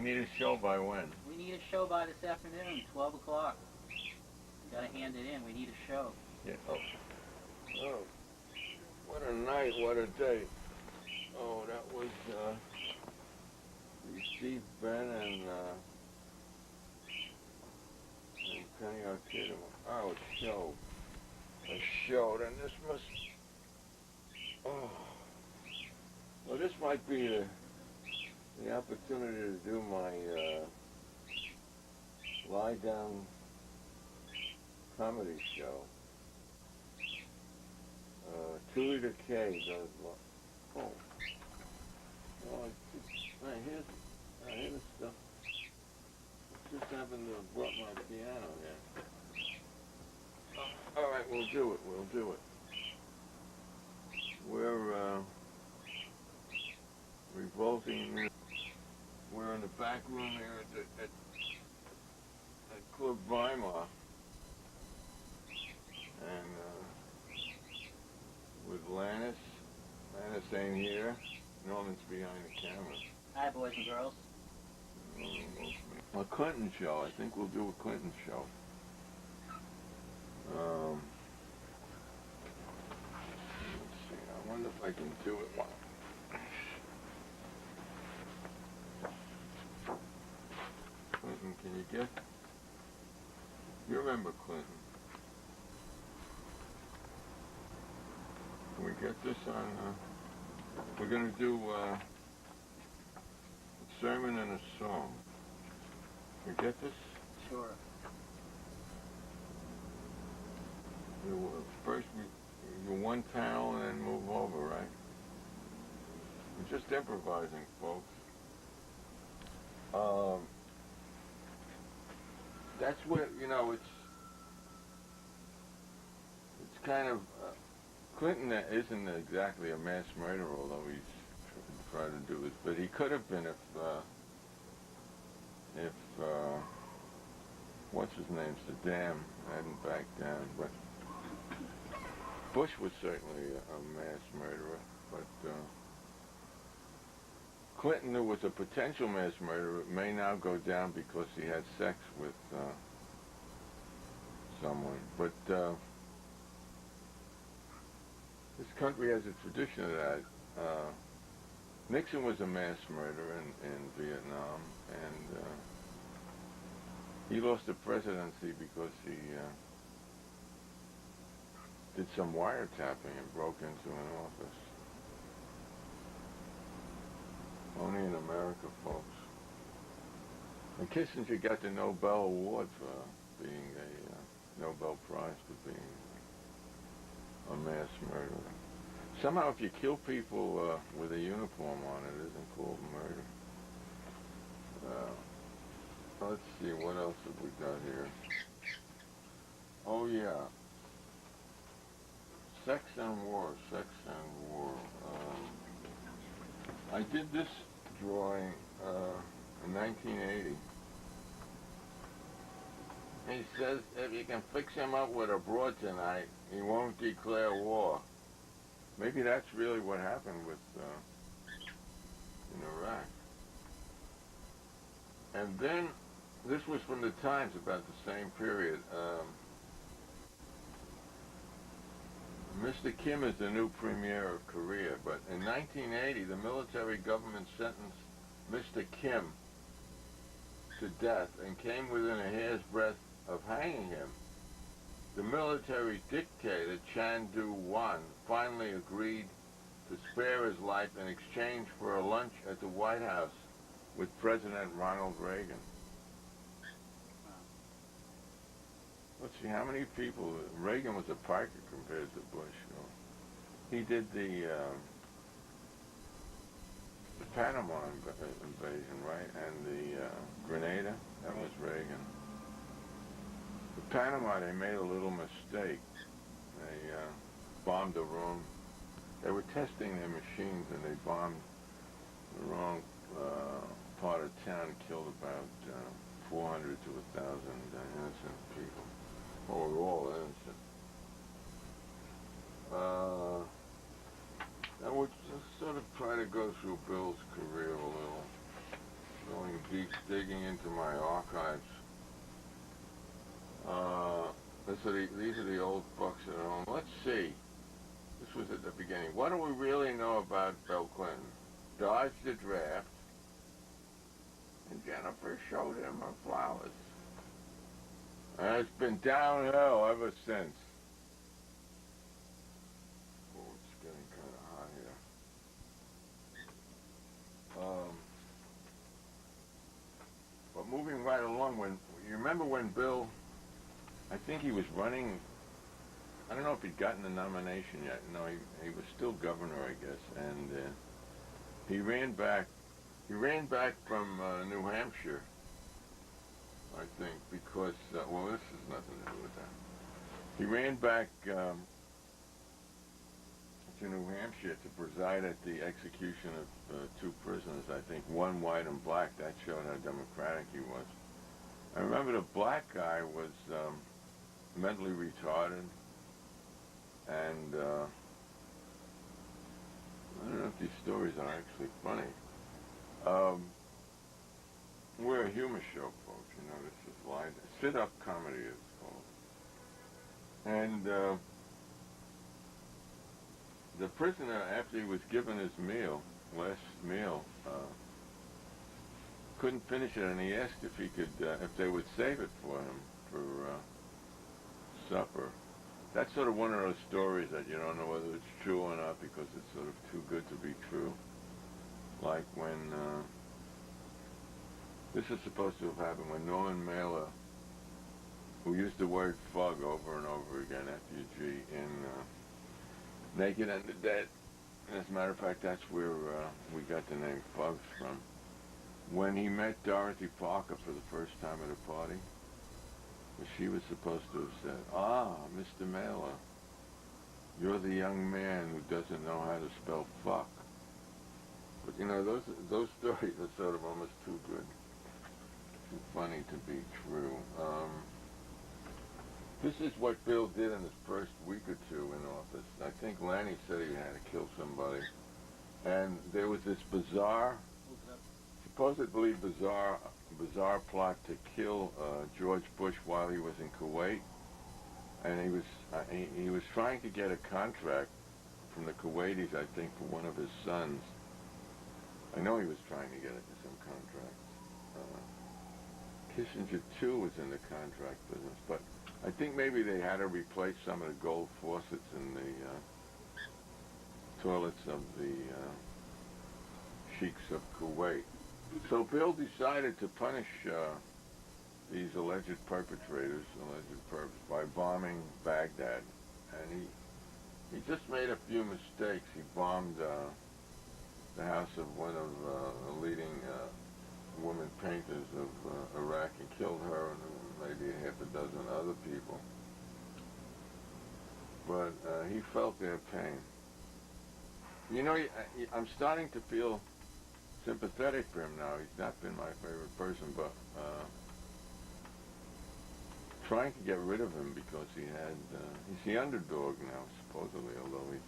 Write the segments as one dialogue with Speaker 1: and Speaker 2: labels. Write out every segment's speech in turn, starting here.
Speaker 1: need a show by when?
Speaker 2: We need a show by this afternoon, 12 o'clock. We gotta hand it in. We need a show.
Speaker 1: Yeah. Oh, what a night, what a day. Oh, that was Steve Ben and Penny Arcade. Oh, a show. Then this must. Oh, well, this might be the opportunity to do my lie down comedy show. Tuli the K does. Oh, here's the stuff. Just happened to have brought my piano here. All right, we'll do it. We're revolting. We're in the back room here at Club Weimar, and with Lannis. Lannis ain't here. Norman's behind the camera.
Speaker 2: Hi, boys and girls.
Speaker 1: A Clinton show. I think we'll do a Clinton show. Let's see. I wonder if I can do it. Clinton, can you get? You remember Clinton? Can we get this on? We're going to do a sermon and a song. Can we get this?
Speaker 2: Sure.
Speaker 1: First, we do one panel and then move over, right? We're just improvising, folks. That's what, it's kind of, Clinton isn't exactly a mass murderer, although he's trying to do this, but he could have been if what's his name, Saddam hadn't backed down, but Bush was certainly a mass murderer, but Clinton, who was a potential mass murderer, may now go down because he had sex with someone. But this country has a tradition of that. Nixon was a mass murderer in Vietnam, and he lost the presidency because he did some wiretapping and broke into an office. Only in America, folks. And Kissinger got the Nobel Award for being a Nobel Prize for being a mass murderer. Somehow, if you kill people with a uniform on, it isn't called murder. Let's see, what else have we got here? Oh, yeah. Sex and War. I did this drawing in 1980. He says if you can fix him up with a broad tonight, he won't declare war. Maybe that's really what happened with in Iraq. And then this was from the Times about the same period. Mr. Kim is the new premier of Korea, but in 1980, the military government sentenced Mr. Kim to death and came within a hair's breadth of hanging him. The military dictator, Chan Do-won, finally agreed to spare his life in exchange for a lunch at the White House with President Ronald Reagan. Let's see, how many people... Reagan was a piker compared to Bush. He did the Panama invasion, right? And the Grenada, that was Reagan. The Panama, they made a little mistake. They bombed a room. They were testing their machines and they bombed the wrong part of town, killed about 400 to 1,000 innocent people. Oh, we're all innocent. I would just sort of try to go through Bill's career a little. Going deep, digging into my archives. These are the old books at home. Let's see. This was at the beginning. What do we really know about Bill Clinton? Dodged the draft, and Jennifer showed him her flowers. And it's been downhill ever since. Oh, it's getting kind of hot here. But moving right along, when you remember when Bill, I think he was running. I don't know if he'd gotten the nomination yet. No, he was still governor, I guess, and he ran back. He ran back from New Hampshire, I think, because well, this has nothing to do with that. He ran back to New Hampshire to preside at the execution of two prisoners. I think one white and black. That showed how democratic he was. I remember the black guy was mentally retarded. And I don't know if these stories are actually funny. We're a humor show, folks. You know, this is live. Sit-up comedy is called. And the prisoner, after he was given his last meal, couldn't finish it, and he asked if he could, if they would save it for him for supper. That's sort of one of those stories that you don't know whether it's true or not because it's sort of too good to be true. Like when, this is supposed to have happened when Norman Mailer, who used the word fug over and over again, F-U-G, in Naked and the Dead. And as a matter of fact, that's where we got the name Fugs from. When he met Dorothy Parker for the first time at a party, she was supposed to have said, "Ah, Mr. Mailer, you're the young man who doesn't know how to spell fuck." But you know, those stories are sort of almost too good, too funny to be true. This is what Bill did in his first week or two in office. I think Lanny said he had to kill somebody, and there was this supposedly bizarre plot to kill George Bush while he was in Kuwait, and he was trying to get a contract from the Kuwaitis, I think, for one of his sons. I know he was trying to get some contracts. Kissinger too was in the contract business, but I think maybe they had to replace some of the gold faucets in the toilets of the sheiks of Kuwait. So Bill decided to punish these alleged perpetrators, by bombing Baghdad, and he just made a few mistakes. He bombed the house of one of the leading women painters of Iraq and killed her and maybe half a dozen other people. But he felt their pain. You know, I'm starting to feel sympathetic for him now. He's not been my favorite person, but trying to get rid of him because he's the underdog now, supposedly, although he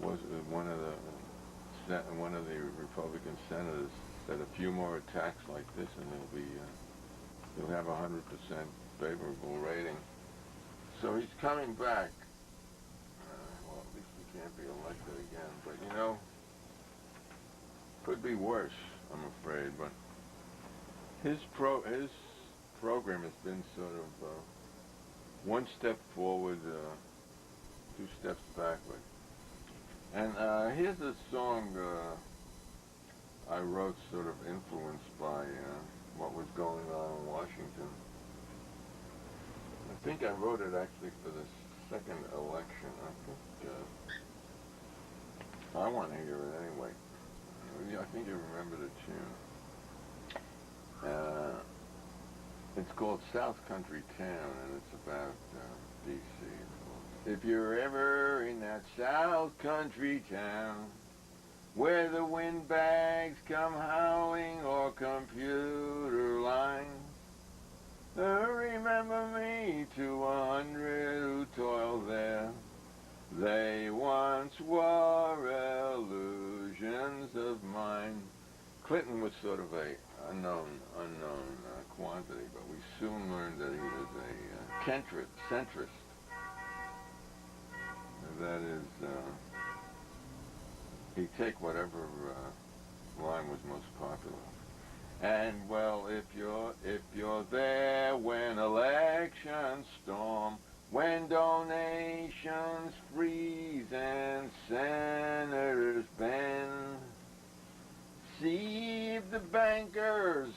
Speaker 1: was one of the Republican senators said a few more attacks like this and he'll have 100% favorable rating. So he's coming back. Well, at least he can't be elected again, but you know, could be worse, I'm afraid, but his program has been sort of one step forward, two steps backward. And here's a song I wrote sort of influenced by what was going on in Washington. I think I wrote it actually for the second election. I want to hear it anyway. I think you remember the tune. It's called South Country Town, and it's about D.C. If you're ever in that South Country town where the windbags come howling or computer lines, remember me to 100 who toil there. They once were illusions of mine. Clinton was sort of a unknown quantity, but we soon learned that he was a centrist. That is, he'd take whatever line was most popular. And well, if you're there when elections storm, when donations freeze and senators bend, see if the bankers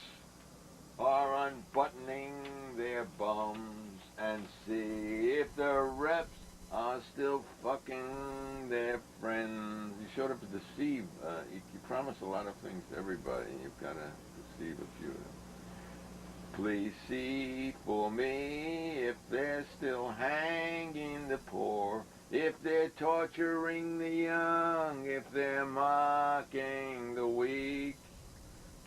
Speaker 1: are unbuttoning their bums, and see if the reps are still fucking their friends. You sort of deceive. You promise a lot of things to everybody. You've got to deceive a few of them. Please see for me if they're still hanging the poor, if they're torturing the young, if they're mocking the weak,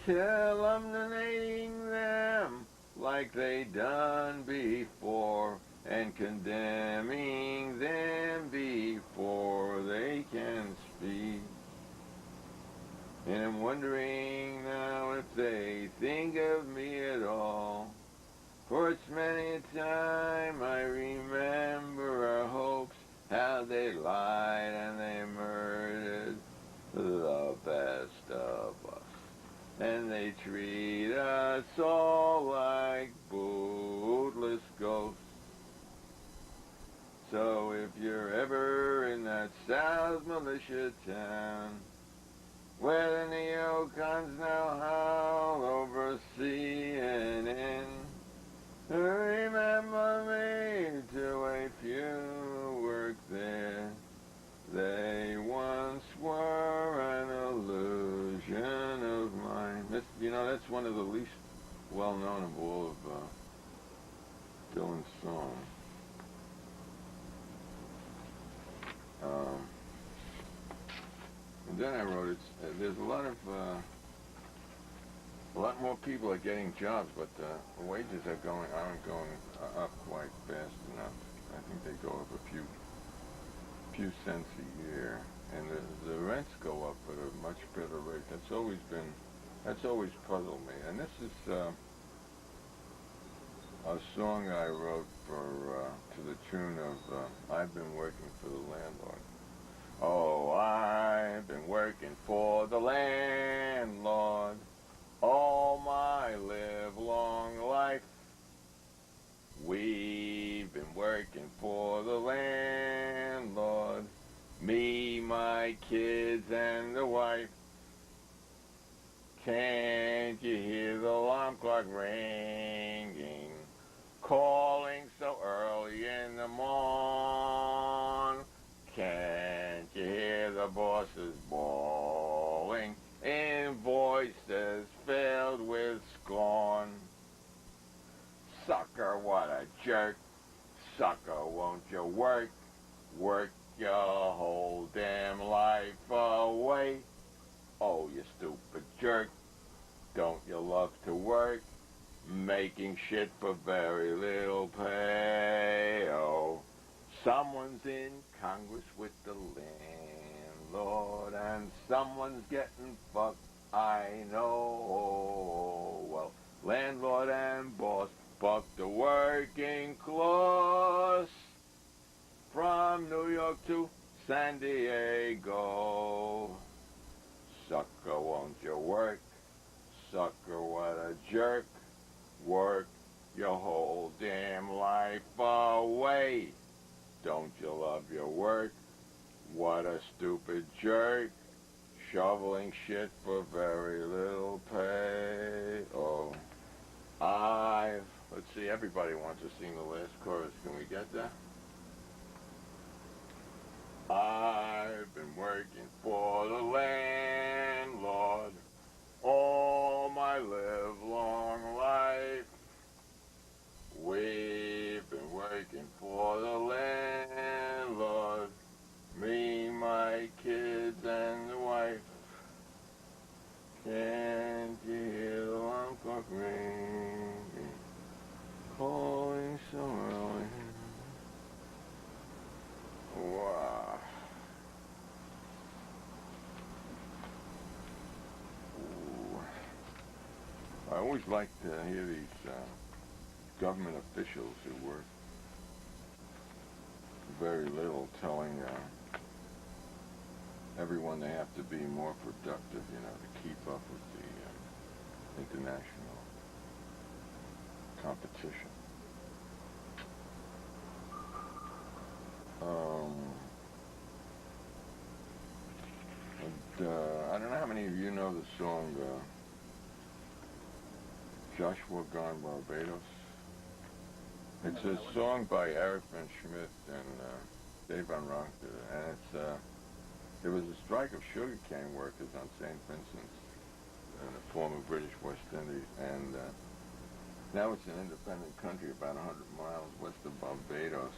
Speaker 1: calumniating them like they done before, and condemning them before they can speak. And I'm wondering now if they think of me at all, for it's many a time I remember our hopes, how they lied and they murdered the best of us. And they treat us all like bootless ghosts. So if you're ever in that South Militia town, where the neocons now howl over CNN, remember me to a few work there. They once were an illusion of mine. That's one of the least well-known of all of Dylan's songs. And then I wrote, there's a lot more people are getting jobs, but the wages aren't going up quite fast enough. I think they go up a few cents a year, and the rents go up at a much better rate. That's always puzzled me. And this is a song I wrote to the tune of I've Been Working for the Landlord. Oh, I've been working for the landlord all my livelong life. We've been working for the landlord, me, my kids, and the wife. Can't you hear the alarm clock ringing, calling so early in the morn? Can't you hear the bosses bawling in voices filled with scorn? Sucker, what a jerk. Sucker, won't you work? Work your whole damn life away. Oh, you stupid jerk. Don't you love to work? Making shit for very little pay. Oh, someone's in Congress with the landlord, and someone's getting fucked, I know. Well, landlord and boss fuck the working class from New York to San Diego. Sucker, won't you work? Sucker, what a jerk. Work your whole damn life away. Don't you love your work? What a stupid jerk. Shoveling shit for very little pay. Oh, let's see, everybody wants to sing the last chorus. Can we get that? I've been working for the landlord all my livelong life. We've been working for the landlord, me, my kids, and the wife. Can't you hear the alarm clock ringing, calling so early? Wow. Ooh. always like to hear these government officials who work very little telling everyone they have to be more productive, you know, to keep up with the international competition. I don't know how many of you know the song Joshua Gone Barbados. It's a song by Eric Van Schmidt and Dave Van Ronk, and it's there was a strike of sugarcane workers on St. Vincent's in the former British West Indies, and now it's an independent country about 100 miles west of Barbados,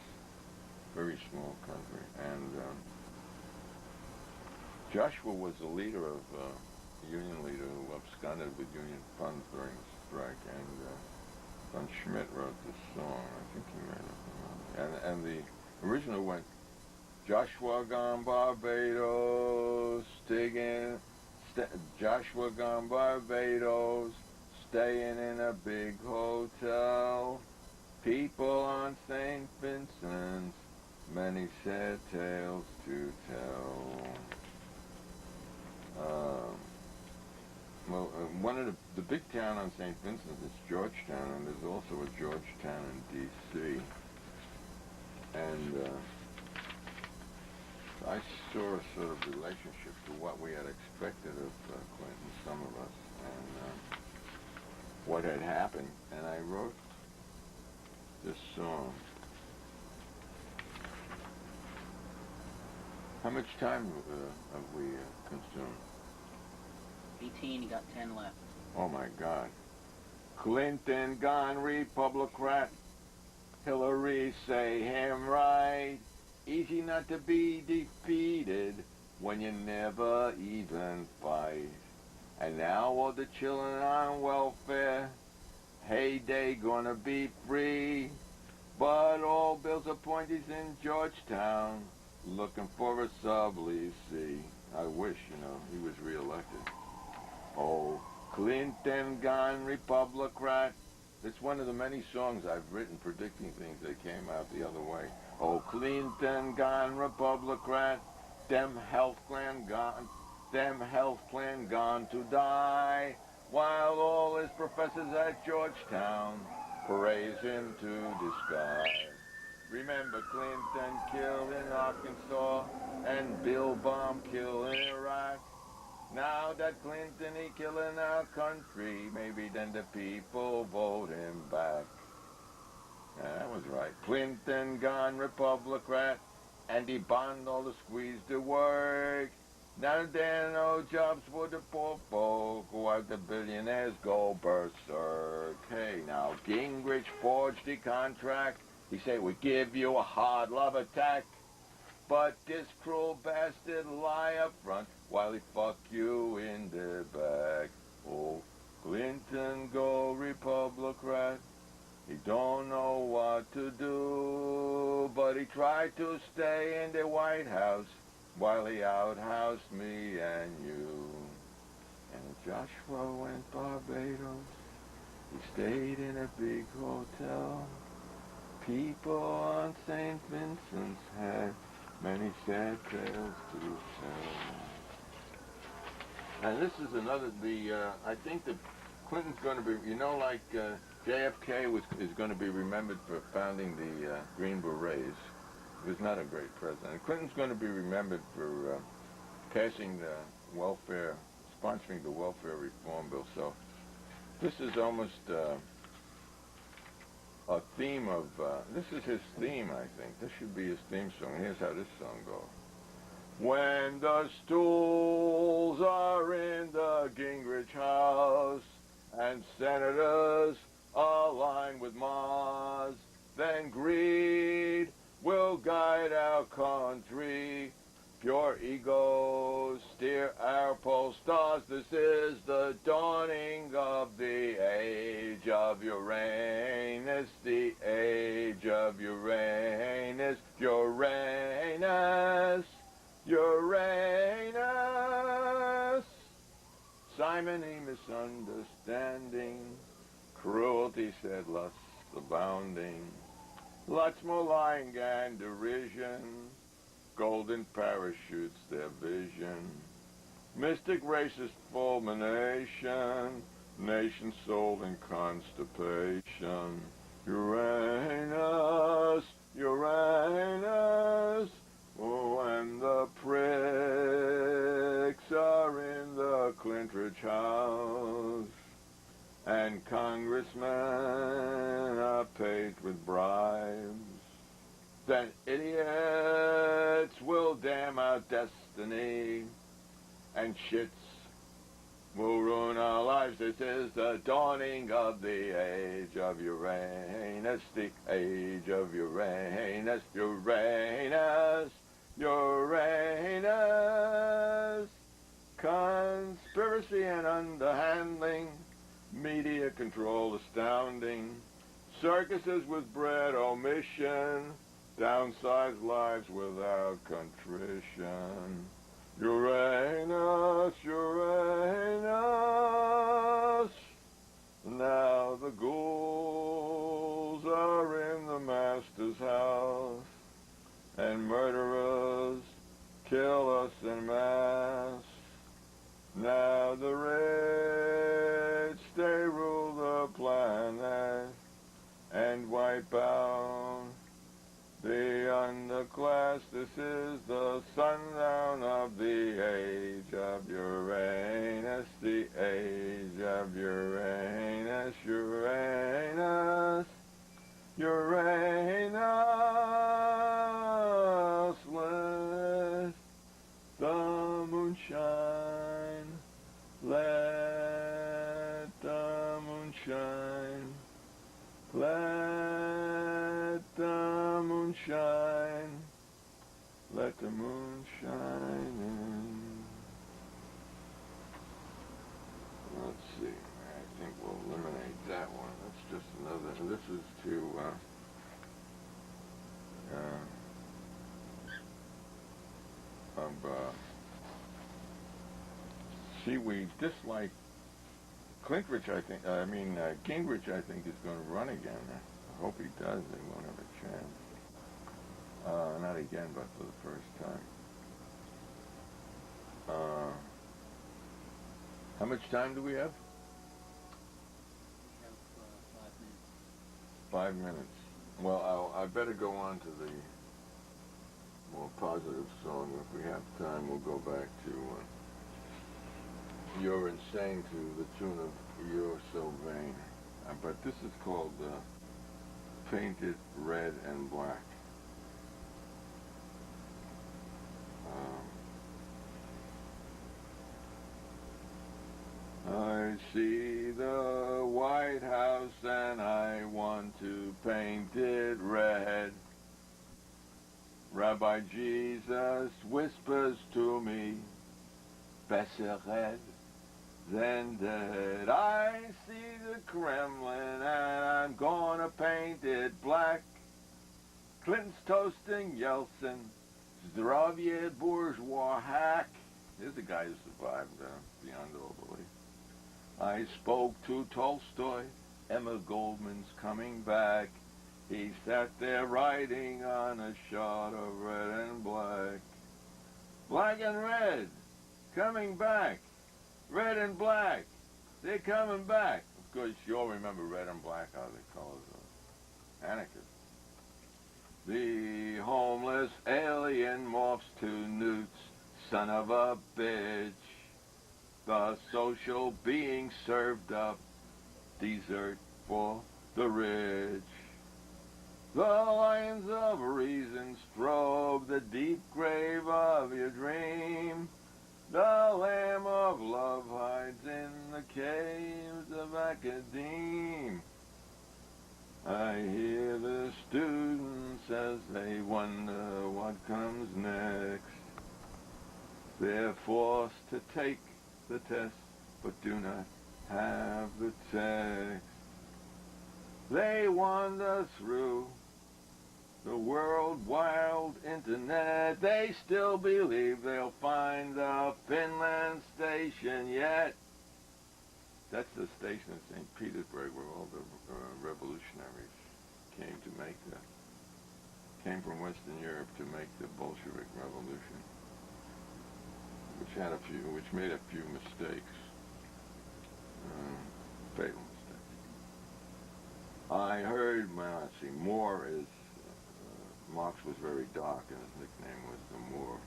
Speaker 1: very small country, and Joshua was the leader of a union leader who absconded with union funds during the strike, and Van Schmidt wrote this song. I think he made it. And the original went, Joshua gone Barbados, Joshua gone Barbados, staying in a big hotel. People on St. Vincent's, many sad tales to tell. Well, one of the big town on St. Vincent is Georgetown, and there's also a Georgetown in D.C. And I saw a sort of relationship to what we had expected of Clinton, some of us, and what had happened, and I wrote this song. How much time have we consumed?
Speaker 2: 18, you got 10 left.
Speaker 1: Oh my God. Clinton gone Republicrat. Hillary say him right. Easy not to be defeated when you never even fight. And now all the children on welfare, hey, they gonna be free. But all Bill's appointees in Georgetown looking for a sub-leasee. I wish, you know, he was reelected. Oh, Clinton gone Republicrat. It's one of the many songs I've written predicting things that came out the other way. Oh, Clinton gone Republicrat. Them health plan gone to die. While all his professors at Georgetown praise him to the sky. Remember Clinton killed in Arkansas and Bill Bomb killed in Iraq. Now that Clinton he killing our country, maybe then the people vote him back. Yeah, that was right. Clinton gone Republicrat, and he banned all the squeeze to work. Now there are no jobs for the poor folk, while the billionaires go berserk. Hey, now Gingrich forged the contract. He said, we give you a hard love attack. But this cruel bastard lie up front while he fuck you in the back. Oh, Clinton go Republicrat. He don't know what to do, but he tried to stay in the White House while he outhoused me and you. And Joshua went Barbados. He stayed in a big hotel. People on St. Vincent's had many sad tales to tell. And this is another, I think that Clinton's going to be, you know, like JFK is going to be remembered for founding the Green Berets. He was not a great president. Clinton's going to be remembered for passing the welfare, sponsoring the welfare reform bill. So this is almost a theme of, this is his theme, I think. This should be his theme song. Here's how this song goes. When the stools are in the Gingrich house and senators align with Mars, then greed will guide our country. Pure egos steer our pole stars. This is the dawning of the age of Uranus, the age of Uranus, Uranus, Uranus. simony, misunderstanding, cruelty, said lust abounding, lots more lying and derision, golden parachutes their vision, mystic racist fulmination, nation soul in constipation. Uranus, Uranus, when the pricks are in the Clintridge House, and congressmen are paid with bribes, then idiots will damn our destiny, and shits will ruin our lives. This is the dawning of the age of Uranus, the age of Uranus, Uranus, Uranus. Conspiracy and underhandling, media control astounding, circuses with bread omission, downsized lives without contrition. Uranus, Uranus, now the ghouls are in the master's house, and murderers kill us en masse. Now the rich, they rule the planet, and wipe out the underclass. This is the sundown of the age of Uranus, the age of Uranus, Uranus, Uranus. Let the moon shine, let the moon shine, let the moon shine, let the moon shine in. Let's see, I think we'll eliminate that one. That's just another, this is to, see, we dislike Gingrich, I think, Gingrich, I think, is going to run again. I hope he does. They won't have a chance. Not again, but for the first time. How much time do we have?
Speaker 2: We have 5 minutes.
Speaker 1: 5 minutes. Well, I better go on to the more positive song. If we have time, we'll go back to You're Insane, to the tune of You're So Vain. But this is called Painted Red and Black. I see the White House and I want to paint it red. Rabbi Jesus whispers to me, besser red than dead. I see the Kremlin and I'm gonna paint it black. Clinton's toasting Yeltsin, Zdravie bourgeois hack. Here's a guy who survived beyond all belief. I spoke to Tolstoy, Emma Goldman's coming back. He sat there writing on a shot of red and black. Black and red, coming back. Red and black, they're coming back. Of course, you all remember red and black are the colors of anarchists. The homeless alien morphs to newts, son of a bitch. The social being served up dessert for the rich. The lions of reason strobe the deep grave of your dream. The lamb of love hides in the caves of academe. I hear the students as they wonder what comes next. They're forced to take the test, but do not have the text. They wander through the world wild internet. They still believe they'll find the Finland station, yet That's the station in St. Petersburg where all the revolutionaries came from Western Europe to make the Bolshevik Revolution, which made a few mistakes, fatal mistakes. I heard, well, let's see, Moore is, Marx was very dark and his nickname was the Moor.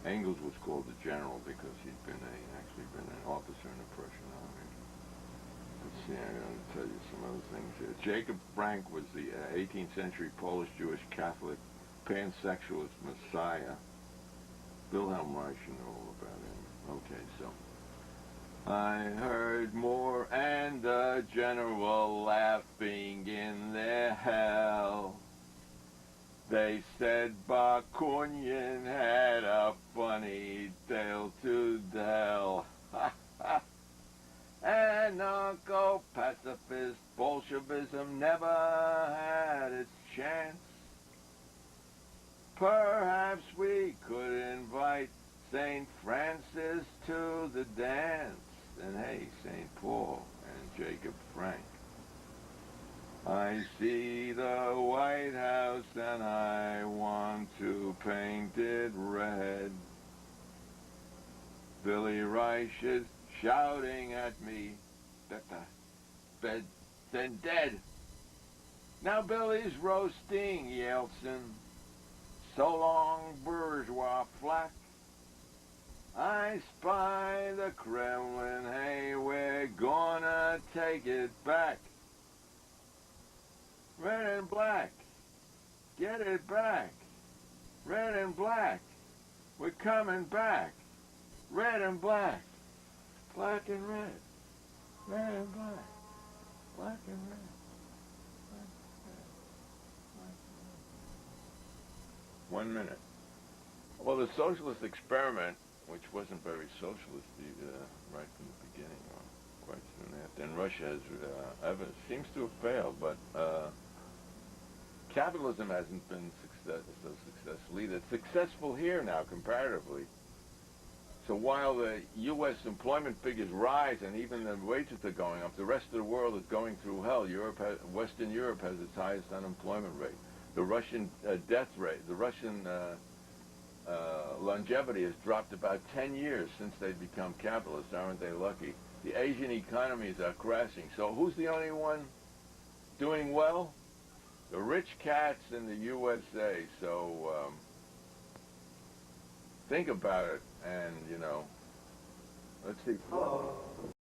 Speaker 1: Engels was called the General because he'd actually been an officer in the Prussian army. Let's see, I'm going to tell you some other things here. Jacob Frank was the 18th century Polish Jewish Catholic pansexualist messiah. Wilhelm Reich, you know all about him. Okay, so I heard Moore and the General laughing in their hell. They said Bakunin had a funny tale to tell. Anarcho-pacifist Bolshevism never had its chance. Perhaps we could invite St. Francis to the dance. And hey, St. Paul and Jacob Frank. I see the White House and I want to paint it red. Billy Reich is shouting at me that the bed's been dead. Now Billy's roasting Yeltsin. So long, bourgeois flack. I spy the Kremlin. Hey, we're gonna take it back. Red and black. Get it back. Red and black. We're coming back. Red and black. Black and red. Red and black. Black and red. Black and red. Black and red. 1 minute. Well, the socialist experiment, which wasn't very socialist right from the beginning, or quite soon after, and Russia has seems to have failed, but capitalism hasn't been so successful either. It's successful here now, comparatively. So while the U.S. employment figures rise and even the wages are going up, the rest of the world is going through hell. Western Europe has its highest unemployment rate. The Russian death rate, the Russian longevity has dropped about 10 years since they've become capitalists. Aren't they lucky? The Asian economies are crashing. So who's the only one doing well? The rich cats in the USA. So think about it, and let's see.